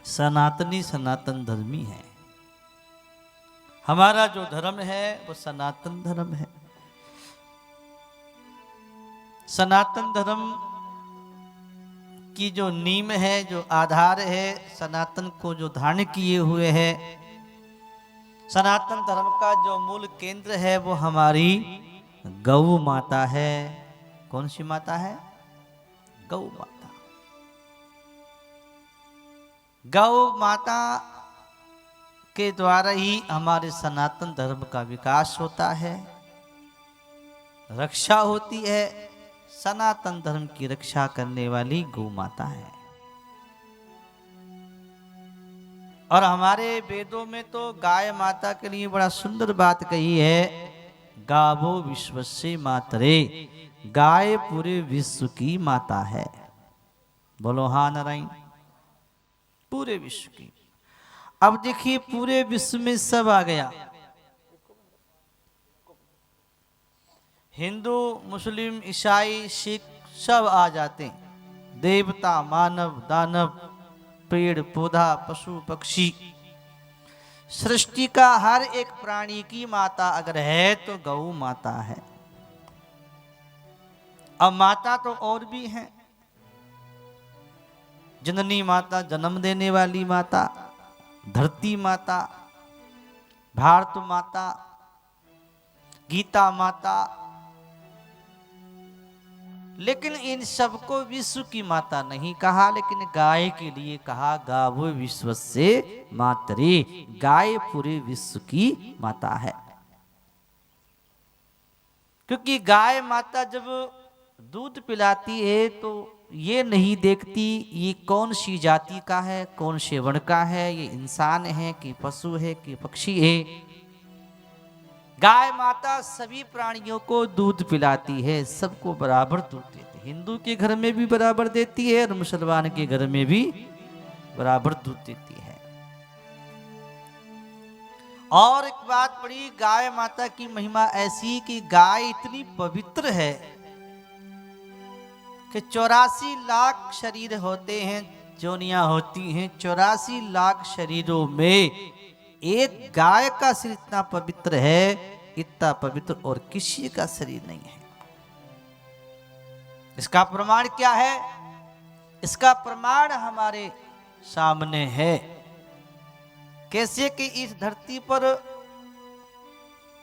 सनातनी सनातन धर्मी है। हमारा जो धर्म है वो सनातन धर्म है। सनातन धर्म की जो नींव है, जो आधार है, सनातन को जो धारण किए हुए है, सनातन धर्म का जो मूल केंद्र है वो हमारी गौ माता है। कौन सी माता है? गौ माता। गौ माता के द्वारा ही हमारे सनातन धर्म का विकास होता है, रक्षा होती है। सनातन धर्म की रक्षा करने वाली गौ माता है। और हमारे वेदों में तो गाय माता के लिए बड़ा सुंदर बात कही है, गावो विश्वस्य मातरे। गाय पूरे विश्व की माता है। बोलो हाँ नारायण। पूरे विश्व की। अब देखिए पूरे विश्व में सब आ गया, हिंदू मुस्लिम ईसाई सिख सब आ जाते हैं। देवता मानव दानव पेड़ पौधा पशु पक्षी, सृष्टि का हर एक प्राणी की माता अगर है तो गौ माता है। अब माता तो और भी हैं, जननी माता जन्म देने वाली माता, धरती माता, भारत माता, गीता माता, लेकिन इन सबको विश्व की माता नहीं कहा, लेकिन गाय के लिए कहा गावो विश्वस्य मातरे। गाय पूरे विश्व की माता है। क्योंकि गाय माता जब दूध पिलाती है तो ये नहीं देखती ये कौन सी जाति का है, कौन से वर्ण का है, ये इंसान है कि पशु है कि पक्षी है। गाय माता सभी प्राणियों को दूध पिलाती है, सबको बराबर दूध देती है। हिंदू के घर में भी बराबर देती है और मुसलमान के घर में भी बराबर दूध देती है। और एक बात बड़ी, गाय माता की महिमा ऐसी कि गाय इतनी पवित्र है कि 84 लाख शरीर होते हैं, जोनियां होती हैं। 84 लाख शरीरों में एक गाय का शरीर इतना पवित्र है, इतना पवित्र और किसी का शरीर नहीं है। इसका प्रमाण क्या है? इसका प्रमाण हमारे सामने है। कैसे कि इस धरती पर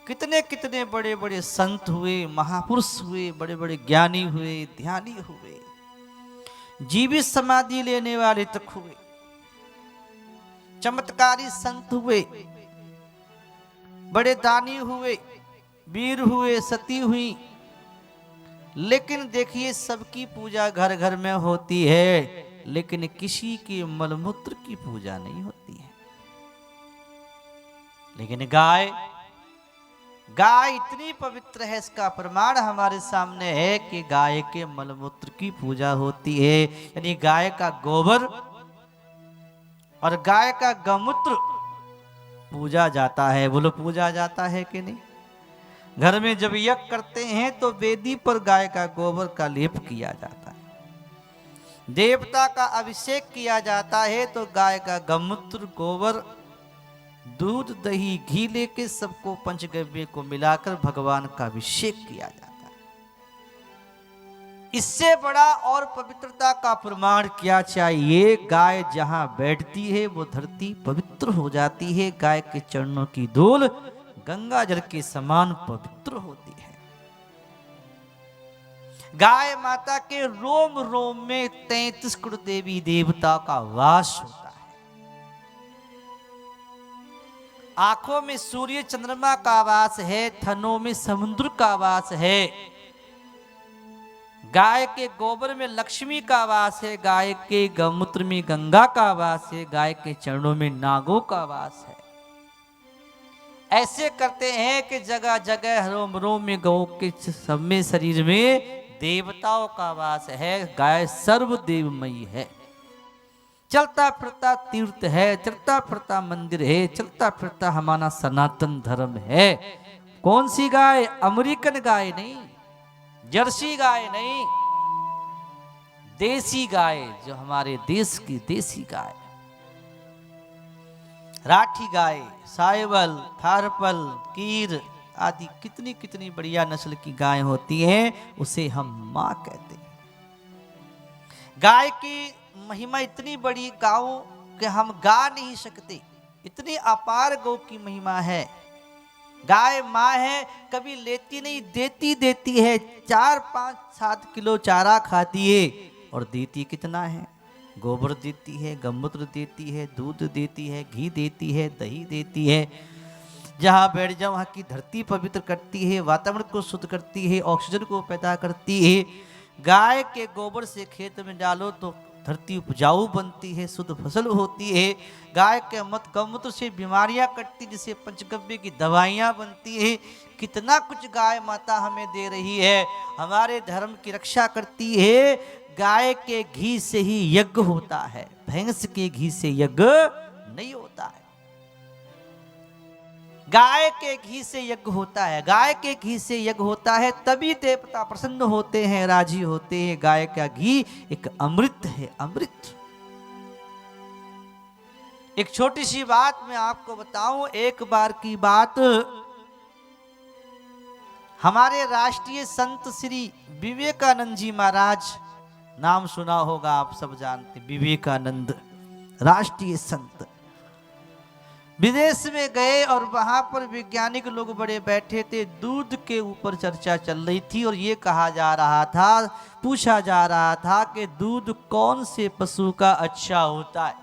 कितने कितने बड़े बड़े संत हुए, महापुरुष हुए, बड़े बड़े ज्ञानी हुए, ध्यानी हुए, जीवित समाधि लेने वाले तक हुए, चमत्कारी संत हुए, बड़े दानी हुए, वीर हुए, सती हुई। लेकिन देखिए सबकी पूजा घर घर में होती है, लेकिन किसी के मलमूत्र की पूजा नहीं होती है। लेकिन गाय इतनी पवित्र है, इसका प्रमाण हमारे सामने है कि गाय के मलमूत्र की पूजा होती है। यानी गाय का गोबर और गाय का गौमूत्र पूजा जाता है। बोलो पूजा जाता है कि नहीं? घर में जब यज्ञ करते हैं तो वेदी पर गाय का गोबर का लेप किया जाता है। देवता का अभिषेक किया जाता है तो गाय का गौमूत्र, गोबर, दूध, दही, घी लेके सबको पंचगव्य को मिलाकर भगवान का अभिषेक किया जाता है। इससे बड़ा और पवित्रता का प्रमाण क्या चाहिए? गाय जहां बैठती है वो धरती पवित्र हो जाती है। गाय के चरणों की धूल गंगा जल के समान पवित्र होती है। गाय माता के रोम रोम में 33 करोड़ देवी देवता का वास होता है। आंखों में सूर्य चंद्रमा का वास है, थनों में समुद्र का वास है, गाय के गोबर में लक्ष्मी का वास है, गाय के गौमूत्र में गंगा का वास है, गाय के चरणों में नागों का वास है। ऐसे करते हैं कि जगह जगह रोम रोम में गौ के सब में शरीर में देवताओं का वास है। गाय सर्वदेवमयी है। चलता फिरता तीर्थ है, चलता फिरता मंदिर है, चलता फिरता हमारा सनातन धर्म है। कौन सी गाय? अमेरिकन गाय नहीं, जर्सी गाय नहीं, देसी गाय, जो हमारे देश की देसी गाय। राठी गाय, साहिवाल, थारपल, कीर आदि कितनी कितनी बढ़िया नस्ल की गाय होती है, उसे हम माँ कहते हैं। गाय की महिमा इतनी बड़ी गाओ कि हम गा नहीं सकते, इतनी अपार गौ की महिमा है। गाय माँ है, कभी लेती नहीं, देती देती है। 4-5-7 किलो चारा खाती है और देती कितना है? गोबर देती है, गौमूत्र देती है, दूध देती है, घी देती है, दही देती है। जहाँ बैठ जाओ वहाँ की धरती पवित्र करती है, वातावरण को शुद्ध करती है, ऑक्सीजन को पैदा करती है। गाय के गोबर से खेत में डालो तो धरती उपजाऊ बनती है, शुद्ध फसल होती है। गाय के गौमूत्र से बीमारियां कटती, जिससे पंचगव्य की दवाइयां बनती है। कितना कुछ गाय माता हमें दे रही है, हमारे धर्म की रक्षा करती है। गाय के घी से ही यज्ञ होता है, भैंस के घी से यज्ञ नहीं होता है। गाय के घी से यज्ञ होता है, गाय के घी से यज्ञ होता है, तभी देवता प्रसन्न होते हैं, राजी होते हैं। गाय का घी एक अमृत है, अमृत। एक छोटी सी बात मैं आपको बताऊं, एक बार की बात, हमारे राष्ट्रीय संत श्री विवेकानंद जी महाराज, नाम सुना होगा आप सब जानते, विवेकानंद राष्ट्रीय संत, विदेश में गए और वहां पर वैज्ञानिक लोग बड़े बैठे थे। दूध के ऊपर चर्चा चल रही थी और ये कहा जा रहा था, पूछा जा रहा था कि दूध कौन से पशु का अच्छा होता है।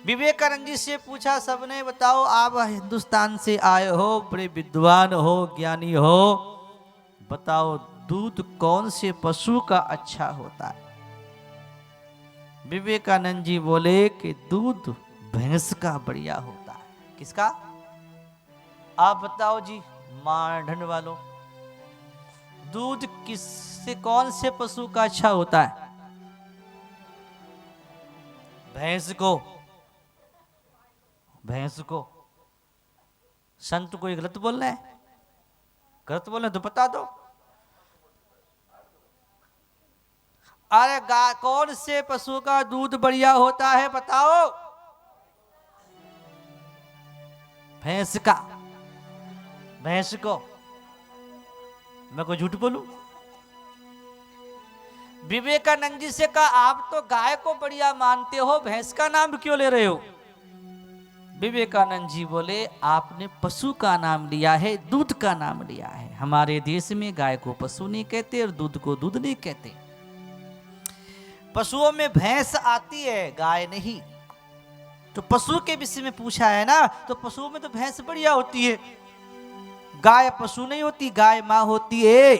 विवेकानंद जी से पूछा सबने, बताओ आप हिंदुस्तान से आए हो, बड़े विद्वान हो, ज्ञानी हो, बताओ दूध कौन से पशु का अच्छा होता है। विवेकानंद जी बोले कि दूध भैंस का बढ़िया होता है। किसका? आप बताओ जी, मांडन वालों, दूध किससे, कौन से पशु का अच्छा होता है? भैंस को। भैंस को। संत कोई गलत बोल रहे हैं? गलत बोल रहे तो बता दो। अरे कौन से पशु का दूध बढ़िया होता है बताओ? भैंस का। भैंस को। मैं कोई झूठ बोलूं? विवेकानंद जी से कहा, आप तो गाय को बढ़िया मानते हो, भैंस का नाम क्यों ले रहे हो? विवेकानंद जी बोले, आपने पशु का नाम लिया है, दूध का नाम लिया है। हमारे देश में गाय को पशु नहीं कहते और दूध को दूध नहीं कहते। पशुओं में भैंस आती है, गाय नहीं। तो पशु के विषय में पूछा है ना, तो पशुओं में तो भैंस बढ़िया होती है, गाय पशु नहीं होती, गाय माँ होती है।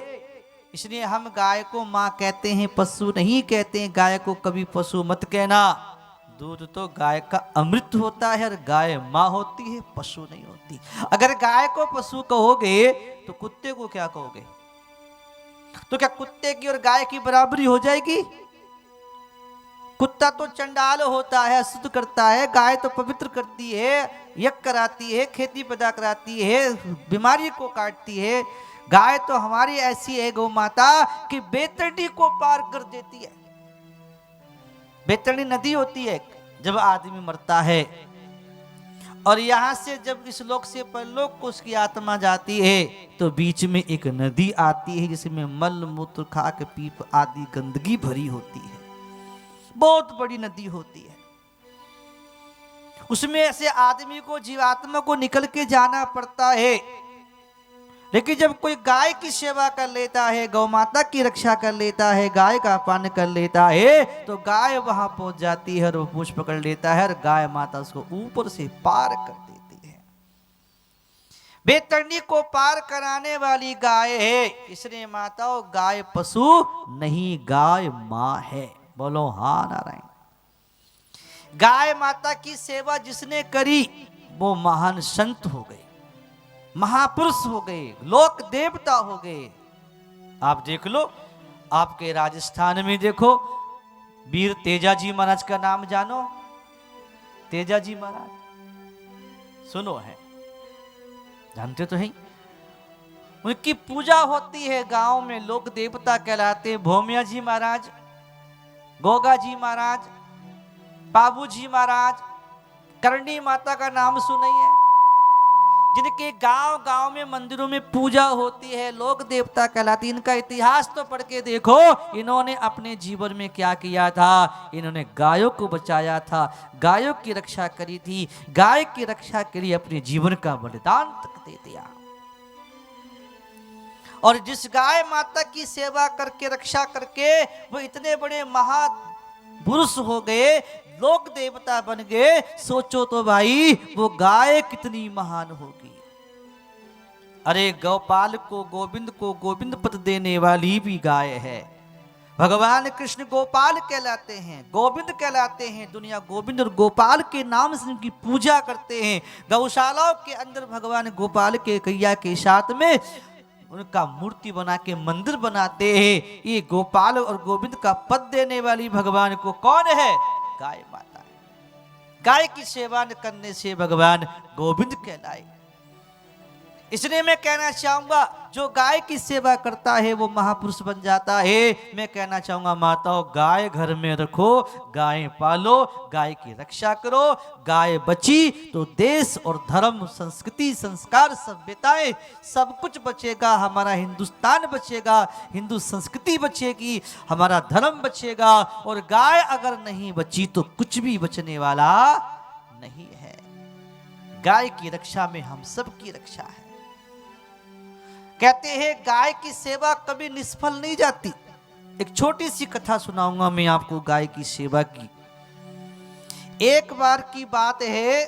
इसलिए हम गाय को माँ कहते हैं, पशु नहीं कहते हैं। गाय को कभी पशु मत कहना, दूध तो गाय का अमृत होता है और गाय माँ होती है, पशु नहीं होती। अगर गाय को पशु कहोगे तो कुत्ते को क्या कहोगे? तो क्या कुत्ते की और गाय की बराबरी हो जाएगी? कुत्ता तो चंडाल होता है, अशुद्ध करता है, गाय तो पवित्र करती है, यज्ञ कराती है, खेती पैदा कराती है, बीमारी को काटती है। गाय तो हमारी ऐसी है गौ माता कि बैतरणी को पार कर देती है। बैतरणी नदी होती है, जब आदमी मरता है और यहां से जब इस लोक से परलोक को उसकी आत्मा जाती है, तो बीच में एक नदी आती है जिसमें मल मूत्र खाक पीप आदि गंदगी भरी होती है। बहुत बड़ी नदी होती है, उसमें से आदमी को, जीवात्मा को निकल के जाना पड़ता है। लेकिन जब कोई गाय की सेवा कर लेता है, गौ माता की रक्षा कर लेता है, गाय का पान कर लेता है, तो गाय वहां पहुंच जाती है और वो पूंछ पकड़ लेता है और गाय माता उसको ऊपर से पार कर देती है। बैतरणी को पार कराने वाली गाय है। इसलिए माताओं, गाय पशु नहीं, गाय माँ है। बोलो हाँ नारायण। गाय माता की सेवा जिसने करी वो महान संत हो गए, महापुरुष हो गए, लोक देवता हो गए। आप देख लो, आपके राजस्थान में देखो, वीर तेजाजी महाराज का नाम जानो? तेजाजी महाराज सुनो है, जानते तो हैं। उनकी पूजा होती है गांव में, लोक देवता कहलाते हैं। भोमिया जी महाराज, गोगा जी महाराज, बाबू जी महाराज, करणी माता का नाम सुनी है, जिनके गांव गांव में मंदिरों में पूजा होती है, लोक देवता कहलाती। इनका इतिहास तो पढ़ के देखो, इन्होंने अपने जीवन में क्या किया था। इन्होंने गायों को बचाया था, गायों की रक्षा करी थी, गाय की रक्षा के लिए अपने जीवन का बलिदान तक दे दिया। और जिस गाय माता की सेवा करके रक्षा करके वो इतने बड़े महापुरुष हो गए, लोक देवता बन गए, सोचो तो भाई वो गाय कितनी महान होगी। अरे गोपाल को गोविंद पद देने वाली भी गाय है। भगवान कृष्ण गोपाल कहलाते हैं, गोविंद कहलाते हैं। दुनिया गोविंद और गोपाल के नाम से उनकी पूजा करते हैं। गौशालाओं के अंदर भगवान गोपाल के कैया के साथ में उनका मूर्ति बना के मंदिर बनाते हैं। ये गोपाल और गोविंद का पद देने वाली भगवान को कौन है? गाय माता है। गाय की सेवा करने से भगवान गोविंद कहलाए। इसलिए मैं कहना चाहूंगा, जो गाय की सेवा करता है वो महापुरुष बन जाता है। मैं कहना चाहूंगा माताओं, गाय घर में रखो, गाय पालो, गाय की रक्षा करो। गाय बची तो देश और धर्म, संस्कृति, संस्कार, सभ्यताएं सब कुछ बचेगा। हमारा हिंदुस्तान बचेगा, हिंदू संस्कृति बचेगी, हमारा धर्म बचेगा। और गाय अगर नहीं बची तो कुछ भी बचने वाला नहीं है। गाय की रक्षा में हम सब की रक्षा है। कहते हैं गाय की सेवा कभी निष्फल नहीं जाती। एक छोटी सी कथा सुनाऊंगा मैं आपको गाय की सेवा की। एक बार की बात है,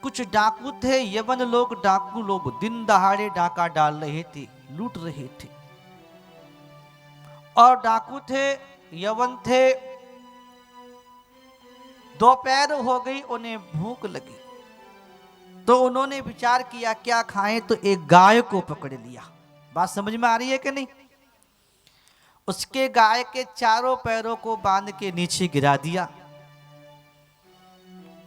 कुछ डाकू थे, यवन लोग, डाकू लोग दिन दहाड़े डाका डाल रहे थे, लूट रहे थे। और डाकू थे, यवन थे, दोपहर हो गई, उन्हें भूख लगी तो उन्होंने विचार किया क्या खाएं, तो एक गाय को पकड़ लिया। बात समझ में आ रही है कि नहीं? उसके गाय के चारों पैरों को बांध के नीचे गिरा दिया।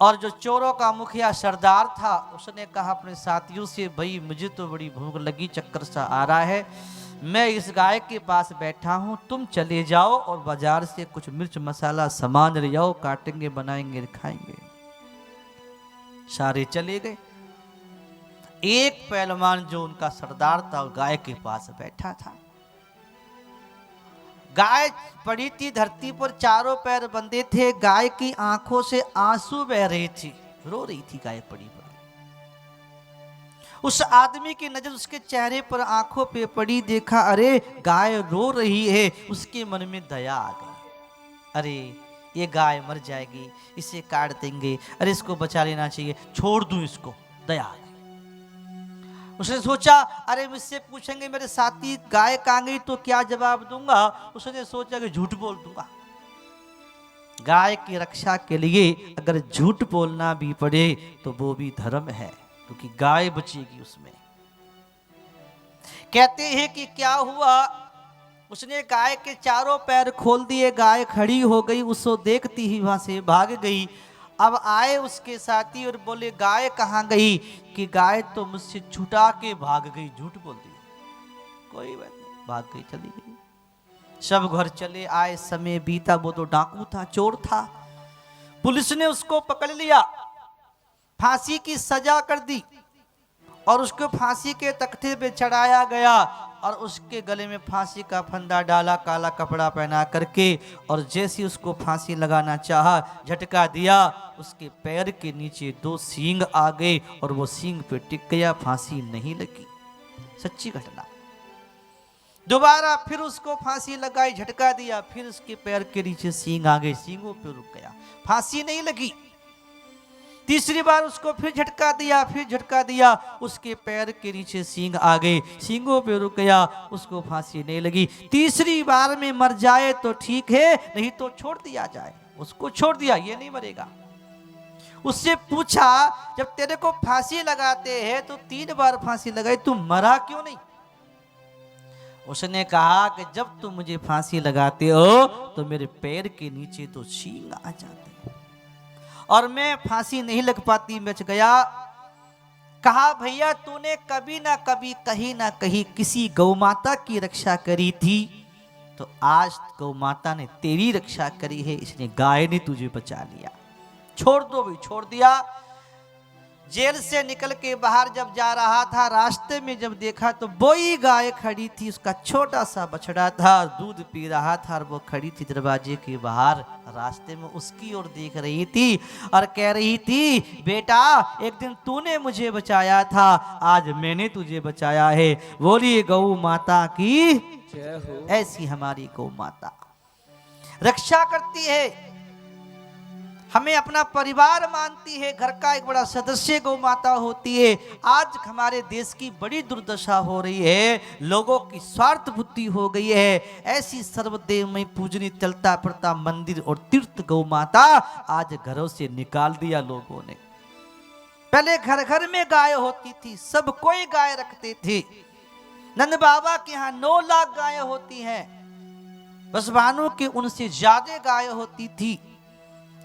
और जो चोरों का मुखिया सरदार था, उसने कहा अपने साथियों से, भाई मुझे तो बड़ी भूख लगी, चक्कर सा आ रहा है, मैं इस गाय के पास बैठा हूं, तुम चले जाओ और बाजार से कुछ मिर्च मसाला सामान ले आओ, काटेंगे, बनाएंगे, खाएंगे। सारे चले गए। एक पहलवान जो उनका सरदार था, गाय के पास बैठा था। गाय पड़ी थी धरती पर, चारों पैर बंधे थे, गाय की आंखों से आंसू बह रहे थे, रो रही थी गाय पड़ी पड़ी। उस आदमी की नजर उसके चेहरे पर, आंखों पे पड़ी, देखा अरे गाय रो रही है। उसके मन में दया आ गई, अरे ये गाय मर जाएगी, इसे काट देंगे, अरे इसको बचा लेना चाहिए, छोड़ दूं इसको, दया आ गई। उसने सोचा अरे मुझसे पूछेंगे मेरे साथी गाय कहाँ गई तो क्या जवाब दूंगा। उसने सोचा कि झूठ बोल दूंगा। गाय की रक्षा के लिए अगर झूठ बोलना भी पड़े तो वो भी धर्म है, क्योंकि गाय बचेगी उसमें। कहते हैं कि क्या हुआ, उसने गाय के चारों पैर खोल दिए, गाय खड़ी हो गई, उसको देखती ही वहां से भाग गई। अब आए उसके साथी और बोले गाय कहाँ गई, कि गाय तो मुझसे छुटा के भाग गई, झूठ बोल दी। कोई बात नहीं, भाग गई, चली गई। सब घर चले आए, समय बीता, वो तो डाकू था, चोर था। पुलिस ने उसको पकड़ लिया, फांसी की सजा कर दी और उसको फांसी के तख्ते पे चढ़ाया गया। और उसके गले में फांसी का फंदा डाला, काला कपड़ा पहना करके, और जैसे उसको फांसी लगाना चाहा, झटका दिया, उसके पैर के नीचे 2 सींग आ गए और वो सींग पे टिक गया, फांसी नहीं लगी। सच्ची घटना। दोबारा फिर उसको फांसी लगाई, झटका दिया, फिर उसके पैर के नीचे सींग आ गए, सींगों पे रुक गया, फांसी नहीं लगी। तीसरी बार उसको फिर झटका दिया, फिर झटका दिया, उसके पैर के नीचे सींग आ गए, सींगों पे रुक गया, उसको फांसी नहीं लगी। तीसरी बार में मर जाए तो ठीक है, नहीं तो छोड़ दिया जाए। उसको छोड़ दिया, ये नहीं मरेगा। उससे पूछा जब तेरे को फांसी लगाते हैं तो 3 बार फांसी लगाई, तू मरा क्यों नहीं? उसने कहा कि जब तुम मुझे फांसी लगाते हो तो मेरे पैर के नीचे तो सींग आ जाते हैं और मैं फांसी नहीं लग पाती, बच गया। कहा भैया तूने कभी ना कभी, कहीं ना कहीं किसी गौ माता की रक्षा करी थी, तो आज गौ माता ने तेरी रक्षा करी है, इसलिए गाय ने तुझे बचा लिया। छोड़ दो भी, छोड़ दिया। जेल से निकल के बाहर जब जा रहा था, रास्ते में जब देखा तो वही गाय खड़ी थी, उसका छोटा सा बछड़ा था, दूध पी रहा था और वो खड़ी थी दरवाजे के बाहर, रास्ते में उसकी ओर देख रही थी और कह रही थी, बेटा एक दिन तूने मुझे बचाया था, आज मैंने तुझे बचाया है। बोली गौ माता की जय हो। ऐसी हमारी गौ माता रक्षा करती है, हमें अपना परिवार मानती है, घर का एक बड़ा सदस्य गौ माता होती है। आज हमारे देश की बड़ी दुर्दशा हो रही है, लोगों की स्वार्थ बुद्धि हो गई है। ऐसी सर्वदेव में पूजनी चलता फिरता मंदिर और तीर्थ गौ माता आज घरों से निकाल दिया लोगों ने। पहले घर घर में गाय होती थी, सब कोई गाय रखते थे। नंद बाबा के यहाँ 9 लाख गाय होती हैं, बसवानों के उनसे ज्यादा गाय होती थी,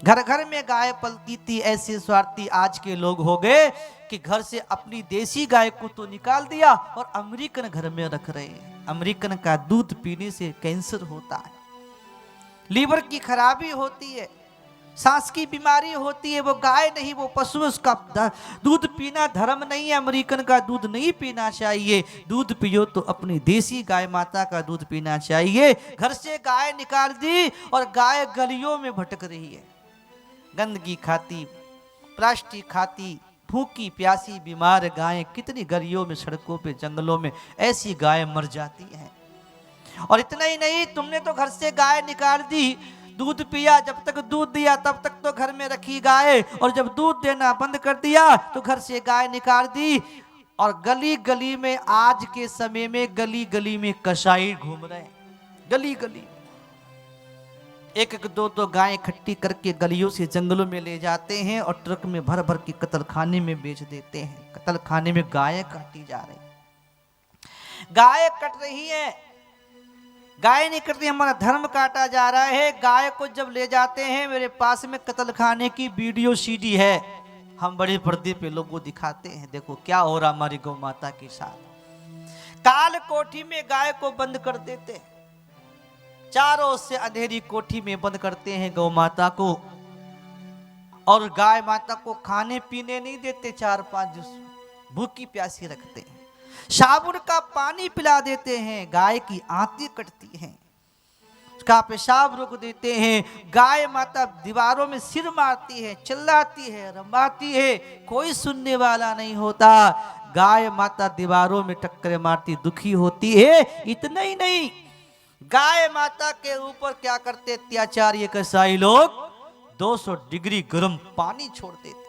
घर घर में गाय पलती थी। ऐसे स्वार्थी आज के लोग हो गए कि घर से अपनी देसी गाय को तो निकाल दिया और अमेरिकन घर में रख रहे हैं। अमेरिकन का दूध पीने से कैंसर होता है, लीवर की खराबी होती है, सांस की बीमारी होती है। वो गाय नहीं, वो पशु, उसका दूध पीना धर्म नहीं है। अमेरिकन का दूध नहीं पीना चाहिए, दूध पियो तो अपनी देसी गाय माता का दूध पीना चाहिए। घर से गाय निकाल दी और गाय गलियों में भटक रही है, गंदगी खाती, प्लास्टिक खाती, भूखी प्यासी बीमार गायें कितनी गलियों में, सड़कों पे, जंगलों में ऐसी गायें मर जाती हैं। और इतना ही नहीं, तुमने तो घर से गाय निकाल दी, दूध पिया, जब तक दूध दिया तब तक तो घर में रखी गाय, और जब दूध देना बंद कर दिया तो घर से गाय निकाल दी। और गली गली में, आज के समय में गली गली में कसाई घूम रहे हैं, गली गली एक एक दो दो गाय इकट्ठी करके गलियों से जंगलों में ले जाते हैं और ट्रक में भर भर के कत्ल खाने में बेच देते हैं। कत्ल खाने में गायें काटी जा रही, गाय कट रही है, गाय नहीं कट रही, हमारा धर्म काटा जा रहा है। गाय को जब ले जाते हैं, मेरे पास में कत्ल खाने की वीडियो सीडी है, हम बड़े पर्दे पे लोगों को दिखाते हैं, देखो क्या हो रहा हमारी गौ माता के साथ। काल कोठी में गाय को बंद कर देते हैं, चारों से अंधेरी कोठी में बंद करते हैं गौ माता को, और गाय माता को खाने पीने नहीं देते, 4-5 दिन भूखी प्यासी रखते हैं, साबुन का पानी पिला देते हैं, गाय की आंतें कटती हैं, उसका पेशाब रोक देते हैं। गाय माता दीवारों में सिर मारती है, चिल्लाती है, रंबाती है, कोई सुनने वाला नहीं होता। गाय माता दीवारों में टक्कर मारती, दुखी होती है। इतना ही नहीं, गाय माता के ऊपर क्या करते अत्याचार ये कसाई लोग, 200 डिग्री गर्म पानी छोड़ देते।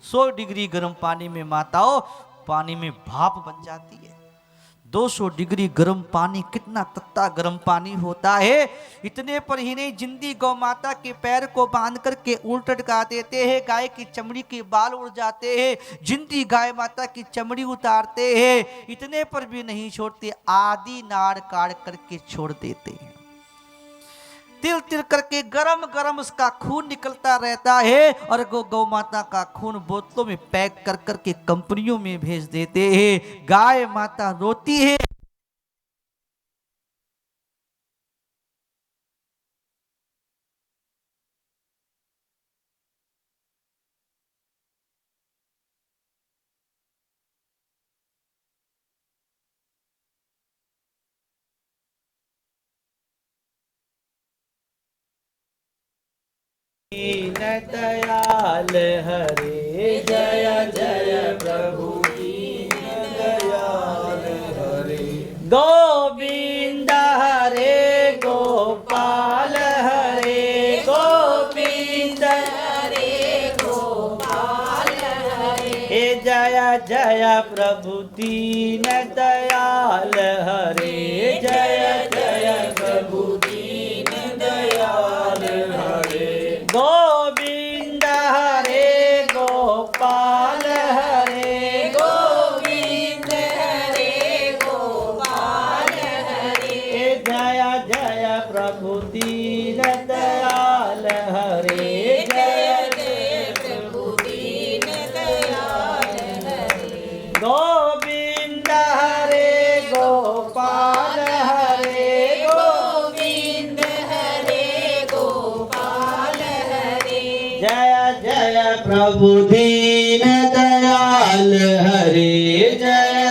100 डिग्री गर्म पानी में माताओं पानी में भाप बन जाती है। 200 डिग्री गर्म पानी कितना तत्ता गर्म पानी होता है। इतने पर ही नहीं, जिंदी गौ माता के पैर को बांध करके उल्ट लटका देते हैं, गाय की चमड़ी के बाल उड़ जाते हैं, जिंदी गाय माता की चमड़ी उतारते हैं। इतने पर भी नहीं छोड़ते, आदि नाड़ काट करके छोड़ देते हैं। तिल तिल करके गरम गरम उसका खून निकलता रहता है, और गौ माता का खून बोतलों में पैक कर करके कंपनियों में भेज देते हैं। गाय माता रोती है, दीन दयाल हरे, जय जय प्रभु दीन दयाल हरे। गोविंद हरे गोपाल हरे, गोविंद हरे गोपाल हरे। जय जय प्रभु दीन दयाल हरे, जय जय प्रभु दीन दयाल हरे। गोविंद हरे गोपाल हरे, गोविंद हरे गोपाल हरे। जय जय प्रभु दीन दयाल हरे, जय जय प्रभु दीन दयाल हरे। गोविंद हरे गोपाल हरे, जय जय प्रभु दीन दयाल हरे जय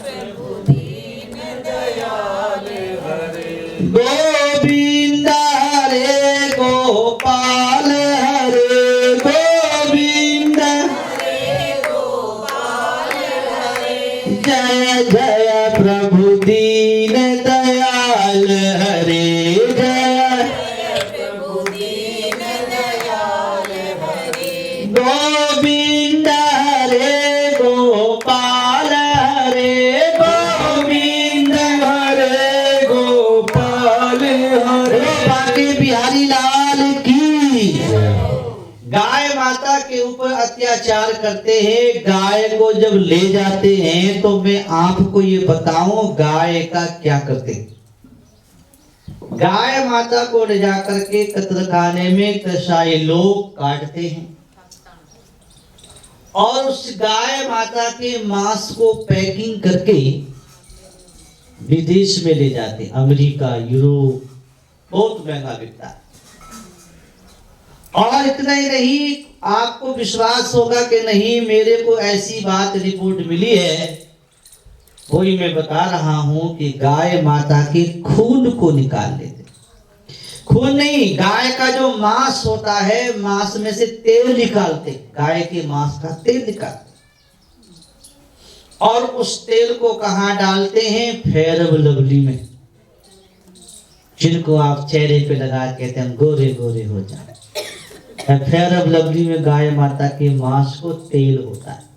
प्रभु दीन दयाल हरे गोविंद हरे गोपाल हरे गोविंद हरे गोपाल हरे जय जय प्रभु दीन दयाल हरे जय प्रभु दीन दयाल हरे गोविंद हरे गोपाल हरे गोविंद हरे गोपाल हरे बांके बिहारी लाल की। गाय माता के ऊपर अत्याचार करते हैं, गाय को जब ले जाते हैं तो मैं आपको ये बताऊं गाय का क्या करते हैं। गाय माता को ले जाकर के कत्लखाने में कसाई लोग काटते हैं और उस गाय माता के मांस को पैकिंग करके विदेश में ले जाते, अमेरिका यूरोप बहुत महंगा बिकता है। और इतना ही नहीं, आपको विश्वास होगा कि नहीं, मेरे को ऐसी बात रिपोर्ट मिली है, वही मैं बता रहा हूं कि गाय माता के खून को निकाल लेते। खून नहीं, गाय का जो मांस होता है, मांस में से तेल निकालते, गाय के मांस का तेल निकालते और उस तेल को कहां डालते हैं? फेयर लवली में, जिनको आप चेहरे पे लगा कहते हैं गोरे गोरे हो जाए। फेयर लवली में गाय माता के मांस को तेल होता है।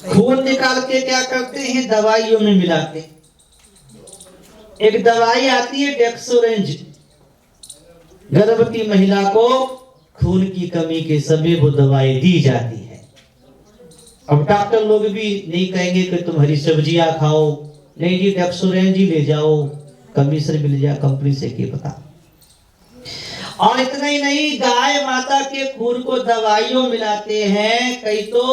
खून निकाल के क्या करते हैं? दवाइयों में मिलाते। एक दवाई आती है डेक्सोरेंज, गर्भवती महिला को खून की कमी के समय वो दवाई दी जाती है। अब डॉक्टर लोग भी नहीं कहेंगे कि तुम हरी सब्जियां खाओ, नहीं जी डेक्सोरेंज ही ले जाओ, कमीशन मिल जाए कंपनी से, क्या पता। और इतना ही नहीं, गाय माता के खून को दवाइयों मिलाते हैं। कई तो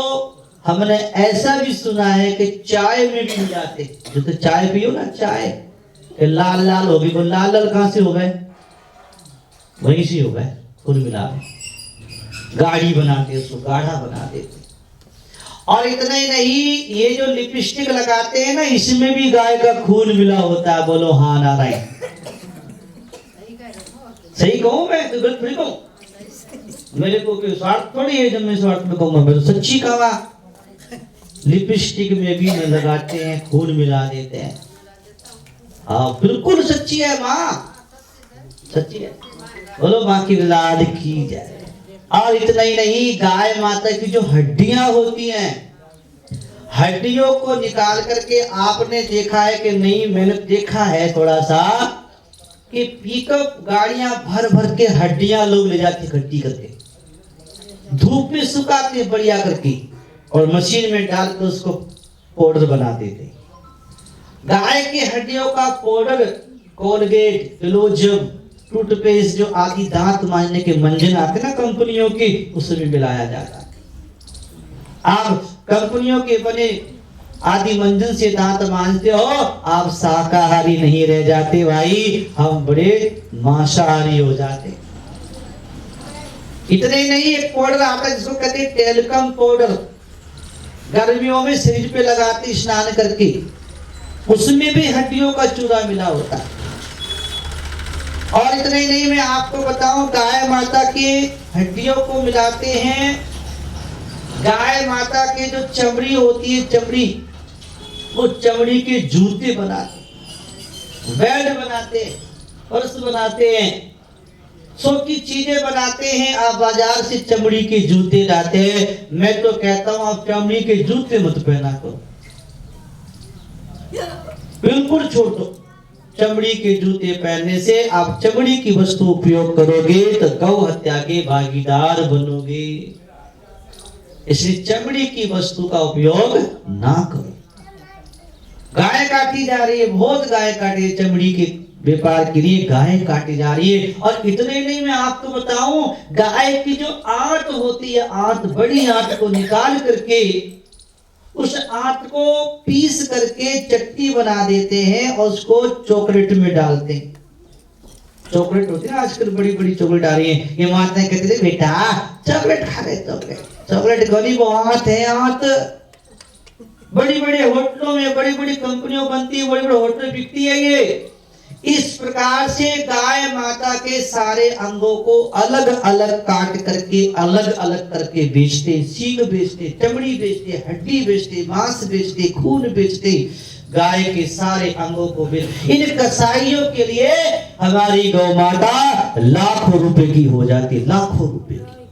हमने ऐसा भी सुना है कि चाय में भी मिलाते। जो तो चाय पियो ना, चाय लाल लाल हो गई, वो लाल लाल कहां से हो गए? वहीं से हो गए, खून मिला गाढ़ी बनाते, उसको गाढ़ा बना देते। और इतना ही नहीं, ये जो लिपस्टिक लगाते हैं ना, इसमें भी गाय का खून मिला होता है। बोलो हाँ नारायण, सही कहूं मैं तो गलत नहीं कहूं? मेरे को कोई स्वार्थ थोड़ी है, जब मैं स्वार्थ में कहूंगा मैं तो सच्ची कहूंगा। लिपस्टिक में भी न लगाते हैं, खून मिला देते हैं। हाँ बिल्कुल सच्ची है माँ, सच्ची है। बोलो माँ की लाड की जाए। और इतना ही नहीं, गाय माता की जो हड्डियां होती हैं, हड्डियों को निकाल करके आपने देखा है कि नहीं? मैंने देखा है थोड़ा सा कि पिकअप गाड़ियां भर भर के हड्डियां लोग ले जाते इकट्ठी करके, धूप में सुखाते बढ़िया करके और मशीन में डाल कर उसको पाउडर बना देते। गाय की हड्डियों का पाउडर कोलगेट, फिलोजम, टूथपेस्ट जो आदि दांत मांजने के मंजन आते ना कंपनियों की, उसमें मिलाया जाता है। आप कंपनियों के बने आदि मंजन से दांत मांजते हो, आप शाकाहारी नहीं रह जाते भाई, हम बड़े मांसाहारी हो जाते। इतने ही नहीं, एक पाउडर आता है जिसको कहते हैं टेल्कम पाउडर, गर्मियों में शरीर पे लगाते स्नान करके, उसमें भी हड्डियों का चूरा मिला होता है। और इतना ही नहीं, मैं आपको बताऊं, गाय माता की हड्डियों को मिलाते हैं। गाय माता की जो चमड़ी होती है, चमड़ी, वो चमड़ी के जूते बनाते, बेल्ट बनाते, पर्स बनाते हैं, सो की चीजें बनाते हैं। आप बाजार से चमड़ी के जूते लाते हैं। मैं तो कहता हूं आप चमड़ी के जूते मत पहना करो, बिल्कुल छोड़ दो। चमड़ी के जूते पहनने से आप चमड़ी की वस्तु उपयोग करोगे तो गौ हत्या के भागीदार बनोगे। इसलिए चमड़ी की वस्तु का उपयोग ना करो। गाय काटी जा रही है, बहुत गाय काटी, चमड़ी के व्यापार के लिए गाय काटी जा रही है। और इतने नहीं, मैं आपको बताऊं, गाय की जो आंत होती है, आंत, बड़ी आंत को निकाल करके उस आंत को पीस करके चट्टी बना देते हैं और उसको चॉकलेट में डालते हैं। चॉकलेट होती है आजकल, बड़ी बड़ी चॉकलेट आ रही है। ये माताएं कहती थी बेटा चॉकलेट खा ले, चॉकलेट चॉकलेट गली बहुत है यहाँ तो। बड़ी बड़ी होटलों में बड़ी बड़ी कंपनियों बनती है, बड़ी बड़ी होटल बिकती है ये। इस प्रकार से गाय माता के सारे अंगों को अलग अलग काट करके अलग अलग करके बेचते, सींग बेचते, चमड़ी बेचते, हड्डी बेचते, मांस बेचते, खून बेचते, गाय के सारे अंगों को बेच। इन कसाईयों के लिए हमारी गौ माता लाखों रुपए की हो जाती, लाखों रुपए की।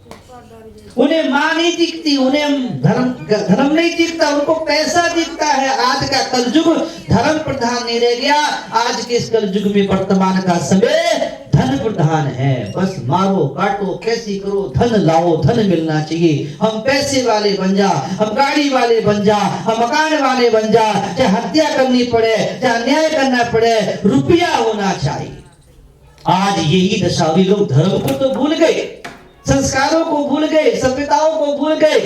उन्हें मां नहीं दिखती, उन्हें धर्म नहीं दिखता, उनको पैसा दिखता है। आज का कलयुग धर्म प्रधान नहीं रह गया। आज के इस कलयुग में वर्तमान का समय धन प्रधान है। बस मारो काटो कैसी करो, धन लाओ, धन मिलना चाहिए। हम पैसे वाले बन जा, हम गाड़ी वाले बन जा, हम मकान वाले बन जा, चाहे हत्या करनी पड़े, चाहे अन्याय करना पड़े, रुपया होना चाहिए। आज यही दशा हुई। लोग धर्म को तो भूल गए, संस्कारों को भूल गए, सभ्यताओं को भूल गए।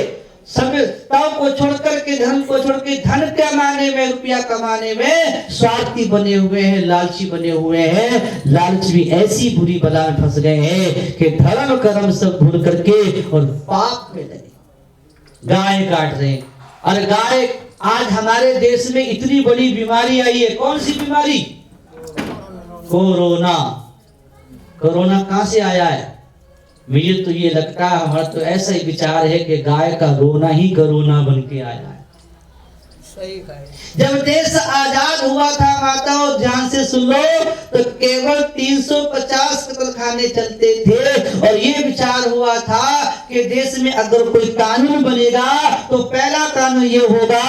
सभ्यताओं को छोड़कर के, धर्म को छोड़ के धन कमाने में, रुपया कमाने में स्वार्थी बने हुए हैं, लालची बने हुए हैं। लालच भी ऐसी बुरी बला में फंस गए हैं कि धर्म कर्म सब भूल करके और पाप में लगे, गाय काट रहे हैं। और गाय आज हमारे देश में इतनी बड़ी बीमारी आई है। कौन सी बीमारी? कोरोना। कोरोना कहां से आया है? मुझे तो ये लगता है, हमारा तो ऐसा ही विचार है कि गाय का रोना ही कोरोना बन के आया है। सही है। जब देश आजाद हुआ था माताओं, ध्यान से सुन लो, तो केवल 350 कत्लखाने चलते थे। और ये विचार हुआ था कि देश में अगर कोई कानून बनेगा तो पहला कानून ये होगा,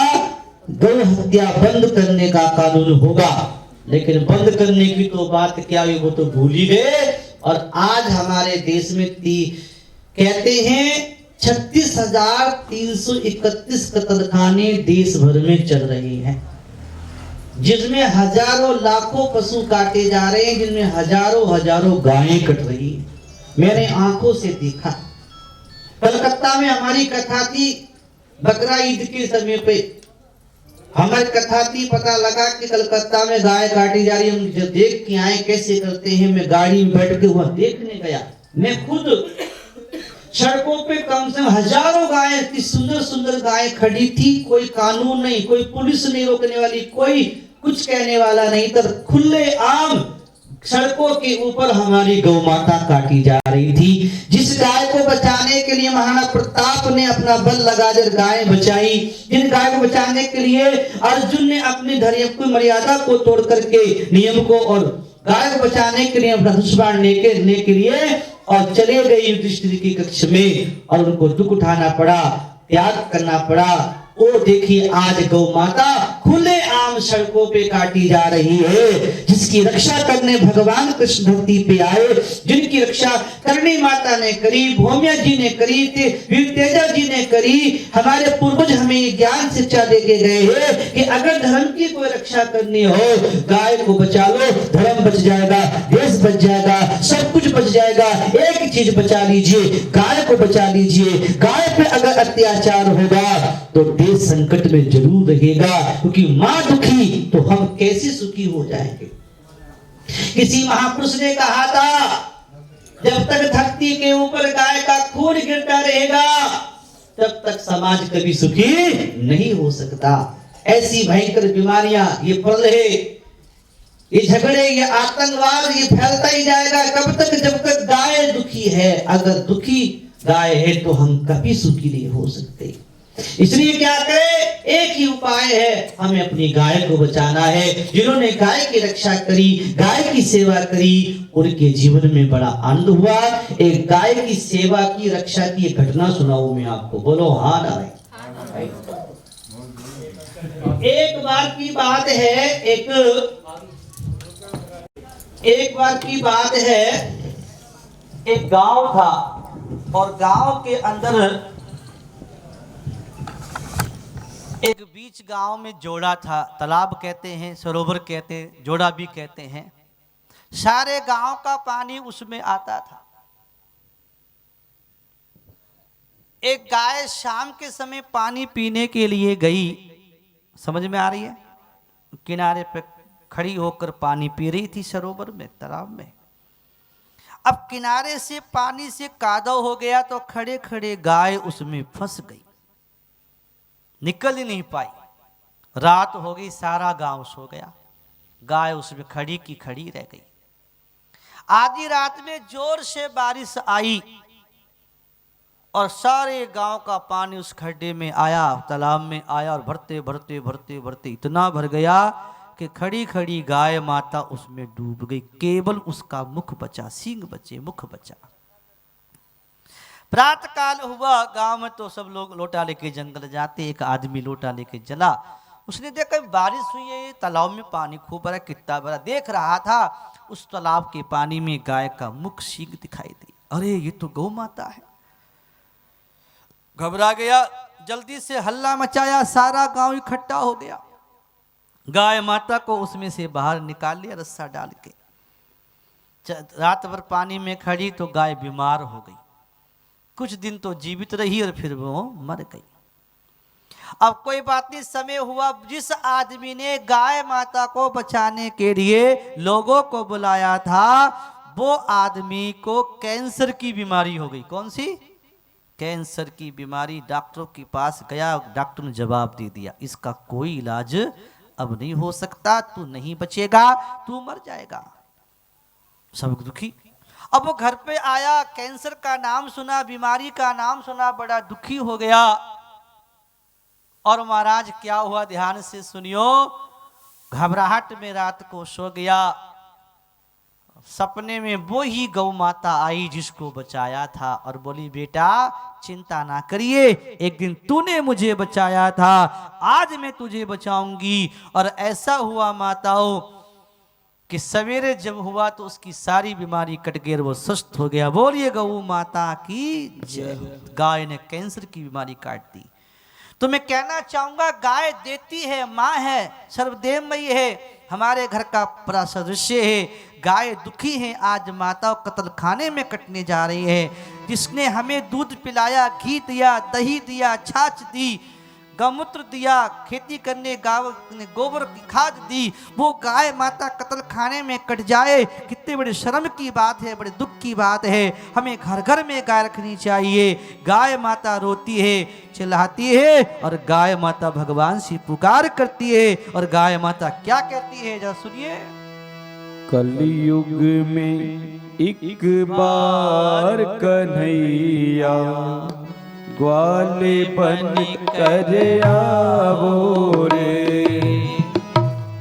गौ हत्या बंद करने का कानून होगा। लेकिन बंद करने की तो बात क्या हुई, वो तो भूल ही गए। और आज हमारे देश में कहते हैं 36,331 कत्लखाने देश भर में चल रहे हैं, जिसमें हजारों लाखों पशु काटे जा रहे हैं, जिनमें हजारों हजारों गायें कट रही हैं। मैंने आंखों से देखा। कलकत्ता में हमारी कथा थी, बकरा ईद के समय पे हमारी कथा थी। पता लगा कि कलकत्ता में गाय काटी जा रही है। हम जब देख के आए कैसे करते हैं, मैं गाड़ी में बैठ के वहां देखने गया। मैं खुद सड़कों पे कम से कम हजारों गायें, इतनी सुंदर सुंदर गायें खड़ी थी। कोई कानून नहीं, कोई पुलिस नहीं रोकने वाली, कोई कुछ कहने वाला नहीं। तो खुले आम सड़कों के ऊपर हमारी गौ माता काटी जा रही थी। जिस गाय को बचाने के लिए महाराणा प्रताप ने अपना बल लगाकर गाय बचाई, जिन गाय को बचाने के लिए अर्जुन ने अपनी धर्म की मर्यादा को तोड़ करके नियम को, और गाय को बचाने के लिए अपना दुश्मन लेने के लिए और चले गए युधिष्ठिर की कक्ष में, और उनको दुख उठाना पड़ा, त्याग करना पड़ा। ओ देखिए, आज गौ माता खुले आम सड़कों पे काटी जा रही है। जिसकी रक्षा करने भगवान कृष्ण धरती पे आए, जिनकी रक्षा करनी माता ने करी, भौमिया जी ने करी, तेजा जी ने करी। हमारे पूर्वज हमें ज्ञान शिक्षा दे के गए हैं कि अगर धर्म की कोई रक्षा करनी हो, गाय को बचा लो, धर्म बच जाएगा, देश बच जाएगा, सब कुछ बच जाएगा। एक चीज बचा लीजिए, गाय को बचा लीजिए। गाय पे अगर अत्याचार होगा तो देश संकट में जरूर रहेगा, क्योंकि मां दुखी तो हम कैसे सुखी हो जाएंगे। किसी महापुरुष ने कहा था, जब तक धरती के ऊपर गाय का खून गिरता रहेगा तब तक समाज कभी सुखी नहीं हो सकता। ऐसी भयंकर बीमारियां, ये प्रलय, ये झगड़े, ये आतंकवाद, ये फैलता ही जाएगा। कब तक? जब तक गाय दुखी है। अगर दुखी गाय है तो हम कभी सुखी नहीं हो सकते। इसलिए क्या करें? एक ही उपाय है, हमें अपनी गाय को बचाना है। जिन्होंने गाय की रक्षा करी, गाय की सेवा करी, उनके जीवन में बड़ा आनंद हुआ। एक गाय की सेवा की, रक्षा की घटना सुनाऊं मैं आपको, बोलो हाँ ना भाई। एक बार की बात है, एक गांव था, और गांव के अंदर एक बीच गांव में जोड़ा था। तालाब कहते हैं, सरोवर कहते हैं, जोड़ा भी कहते हैं। सारे गांव का पानी उसमें आता था। एक गाय शाम के समय पानी पीने के लिए गई, समझ में आ रही है, किनारे पे खड़ी होकर पानी पी रही थी, सरोवर में, तालाब में। अब किनारे से पानी से कादव हो गया तो खड़े खड़े गाय उसमें फंस गई, निकल ही नहीं पाई। रात हो गई, सारा गांव सो गया, गाय उसमें खड़ी की खड़ी रह गई। आधी रात में जोर से बारिश आई और सारे गांव का पानी उस खड्डे में आया, तालाब में आया और भरते भरते भरते भरते इतना भर गया कि खड़ी खड़ी गाय माता उसमें डूब गई। केवल उसका मुख बचा, सींग बचे, मुख बचा। प्रातः काल हुआ, गांव में तो सब लोग लोटा लेके जंगल जाते। एक आदमी लोटा लेके चला, उसने देखा बारिश हुई है, तालाब में पानी खूब भरा, कितना भरा। देख रहा था उस तालाब के पानी में गाय का मुख सींग दिखाई दी। अरे ये तो गौ माता है। घबरा गया, जल्दी से हल्ला मचाया, सारा गांव इकट्ठा हो गया। गाय माता को उसमें से बाहर निकाल लिया रस्सा डाल के। रात भर पानी में खड़ी तो गाय बीमार हो गई, कुछ दिन तो जीवित रही और फिर वो मर गई। अब कोई बात नहीं, समय हुआ, जिस आदमी ने गाय माता को बचाने के लिए लोगों को बुलाया था, वो आदमी को कैंसर की बीमारी हो गई। कौन सी? कैंसर की बीमारी। डॉक्टरों के पास गया, डॉक्टर ने जवाब दे दिया, इसका कोई इलाज अब नहीं हो सकता, तू नहीं बचेगा, तू मर जाएगा। सब दुखी। अब वो घर पे आया, कैंसर का नाम सुना, बीमारी का नाम सुना, बड़ा दुखी हो गया। और महाराज क्या हुआ, ध्यान से सुनियो। घबराहट में रात को सो गया, सपने में वो ही गौ माता आई जिसको बचाया था और बोली, बेटा चिंता ना करिए, एक दिन तूने मुझे बचाया था, आज मैं तुझे बचाऊंगी। और ऐसा हुआ माताओं कि सवेरे जब हुआ तो उसकी सारी बीमारी कट गई और वो स्वस्थ हो गया। बोलिए गौ माता की जय। गाय ने कैंसर की बीमारी काट दी। तो मैं कहना चाहूंगा, गाय देती है, माँ है, सर्वदेवमयी है, हमारे घर का बड़ा सदस्य है। गाय दुखी है, आज माता कत्ल खाने में कटने जा रही है। जिसने हमें दूध पिलाया, घी दिया, दही दिया, छाछ दी, गौमूत्र दिया, खेती करने गाँव ने गोबर की खाद दी, वो गाय माता कत्ल खाने में कट जाए, कितने बड़े शर्म की बात है, बड़े दुख की बात है। हमें घर घर में गाय रखनी चाहिए। गाय माता रोती है, चिल्लाती है और गाय माता भगवान से पुकार करती है। और गाय माता क्या कहती है, जरा सुनिए। कलयुग में एक बार कन्हैया ग्वाले बन कर आवो रे।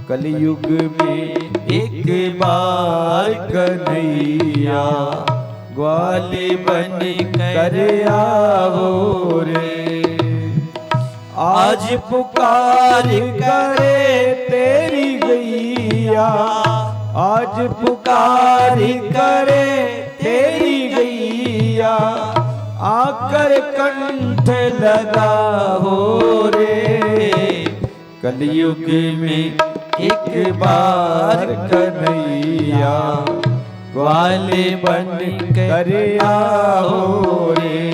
कलयुग में एक बार कन्हैया ग्वाले बन कर आवो रे। आज पुकार करे तेरी गैया, आज पुकार करे तेरी गैया, आकर कंठ लगा हो रे। कलयुग में एक बार कन्हैया ग्वाले बन कर आओ रे।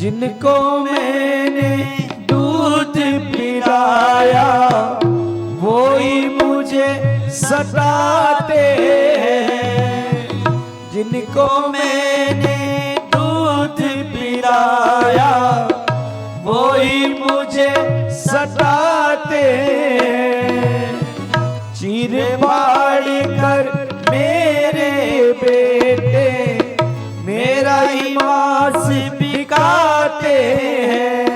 जिनको मैंने दूध पिलाया वो ही मुझे सताते हैं। जिनको मैंने दूध पिलाया वो ही मुझे सताते हैं। चीर फाड़ कर मेरे बेटे मेरा ही मांस बिकाते हैं।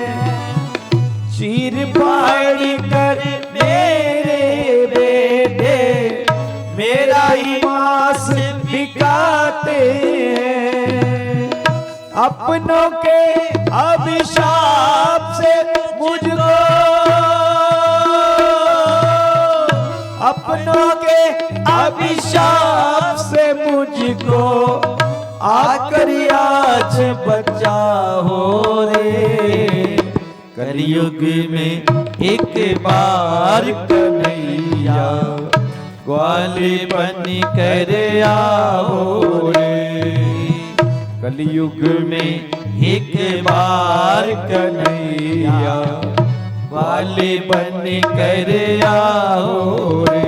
चीर फाड़ कर मेरे बेटे मेरा ही मांस बिकाते हैं। अपनों के अभिशाप से मुझको, अपनों के अभिशाप से मुझको आकर आज बचाओ रे। कलयुग में एक बार कन्हैया ग्वाले बन कर आओ रे। कलयुग में एक बार कन्हैया ग्वाले बन कर आओ रे।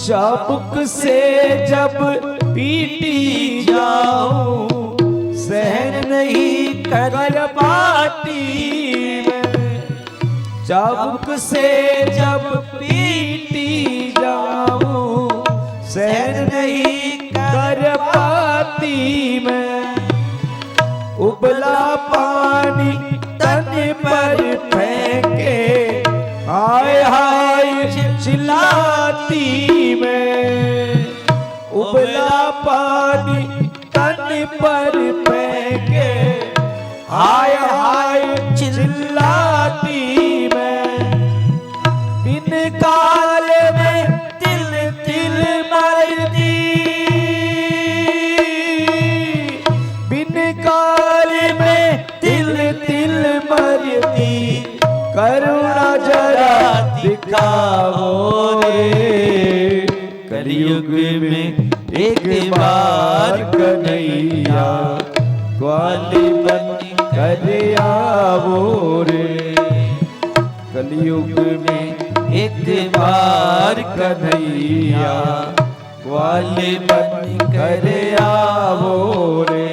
चाबुक से जब पीटी जाऊं सहन नहीं कर पाती मैं। चाबुक से जब पीटी जाऊं सहन नहीं कर पाती मैं। उबला पानी तन पर फेंके हाय हाय चिल्लाती मैं। उबला पानी तन पर फेंके हाय हाय चिल्लाती मैं। बिन काल में तिल तिल मरती, बिन काल में तिल तिल मरती। करुणा जरा दिखाओ रे। कलयुग में एक बार कन्हैया ग्वाले बन कर आओ रे। कलयुग में एक बार कन्हैया ग्वाले बन कर आओ रे।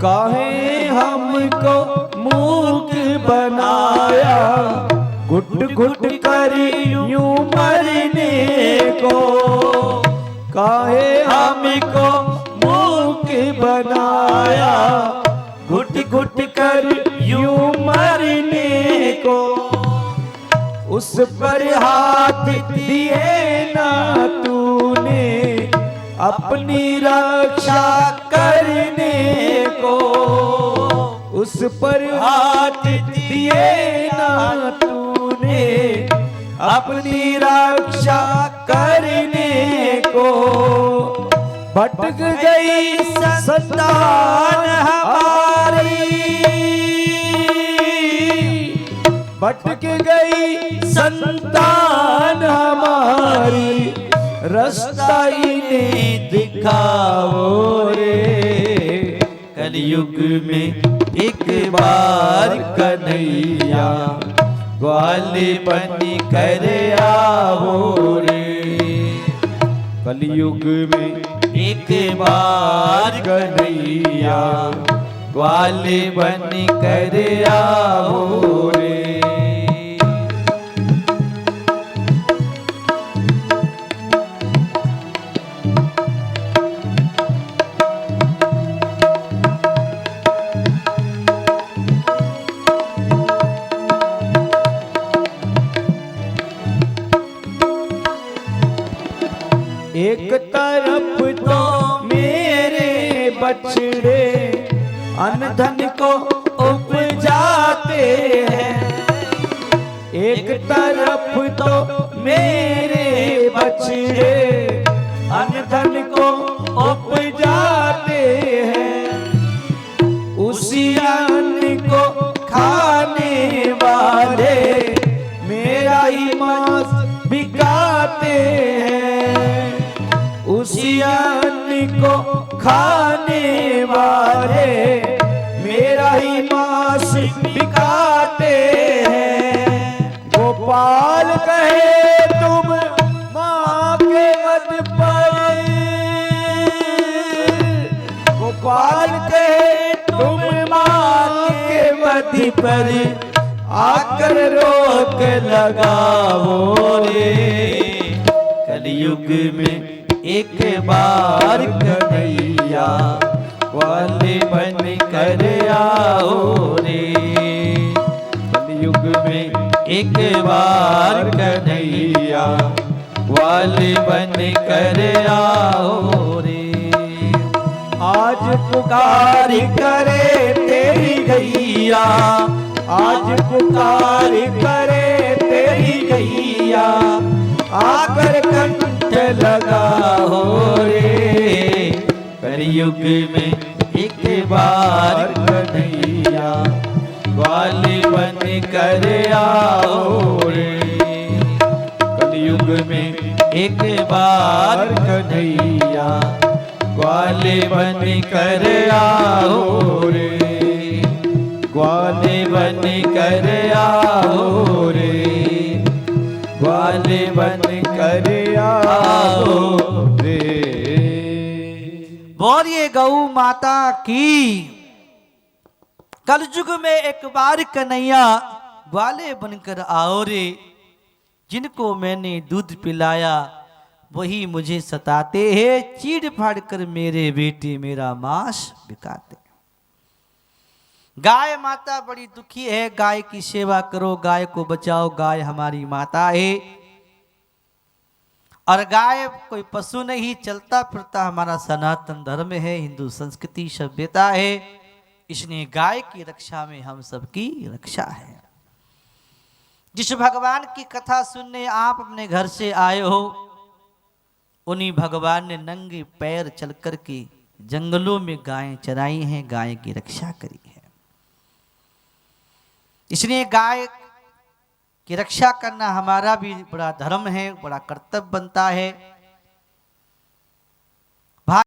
काहे हमको मूर्ख बनाया घुट घुट कर यूं मरने को। काहे हमको मूर्ख बनाया घुट घुट कर यूं मरने को। उस पर हाथ दिए ना तूने अपनी रक्षा करने को। उस पर हाथ दिए ना तूने अपनी रक्षा करने को। भटक गई संतान हमारी, भटक गई संतान हमारी। रास्ता इन्हें दिखाओ रे। कलयुग में एक बार कन्हैया ग्वाले बन कर आओ रे। कलयुग में एक बार कन्हैया ग्वाले बन कर आओ रे। एक तरफ तो मेरे बछड़े अन्न धन को उपजाते हैं। एक तरफ तो मेरे बछड़े अन्न धन को उपजाते हैं। उसी अन्न को खाने वाले मेरा ही मांस बिकाते हैं। उसी अन्न को खाने वाले मेरा ही मांस बिकाते हैं। गोपाल कहे तुम माँ के मत पर, गोपाल कहे तुम माँ के मत पर आकर रोक लगाओ रे। कलयुग में एक बार कन्हैया वाले बन कर आओ रे। कलयुग में एक बार कन्हैया वाले बन कर आओ रे। आज पुकार करे तेरी गैया, आज पुकार करे तेरी गैया, आकर कंठ लगाओ रे। कलयुग में एक बार कन्हैया वाले बन कर आओ रे। कलयुग में एक बार कन्हैया ग्वाले बन कर आओ रे। ग्वाले बन कर आओ रे। ग्वाले बन कर आओ रे। बोलिए गौ माता की। कलयुग में एक बार कन्हैया ग्वाले बनकर आओ रे। जिनको मैंने दूध पिलाया वही मुझे सताते हैं, चीड़ फाड़ कर मेरे बेटे मेरा मांस बिकाते। गाय माता बड़ी दुखी है, गाय की सेवा करो, गाय को बचाओ, गाय हमारी माता है। और गाय कोई पशु नहीं, चलता फिरता हमारा सनातन धर्म है, हिंदू संस्कृति सभ्यता है, इसलिए गाय की रक्षा में हम सबकी रक्षा है। जिस भगवान की कथा सुनने आप अपने घर से आए हो, उन्हीं भगवान ने नंगे पैर चल कर के जंगलों में गायें चराई हैं, गाय की रक्षा करी है। इसलिए गाय की रक्षा करना हमारा भी बड़ा धर्म है, बड़ा कर्तव्य बनता है।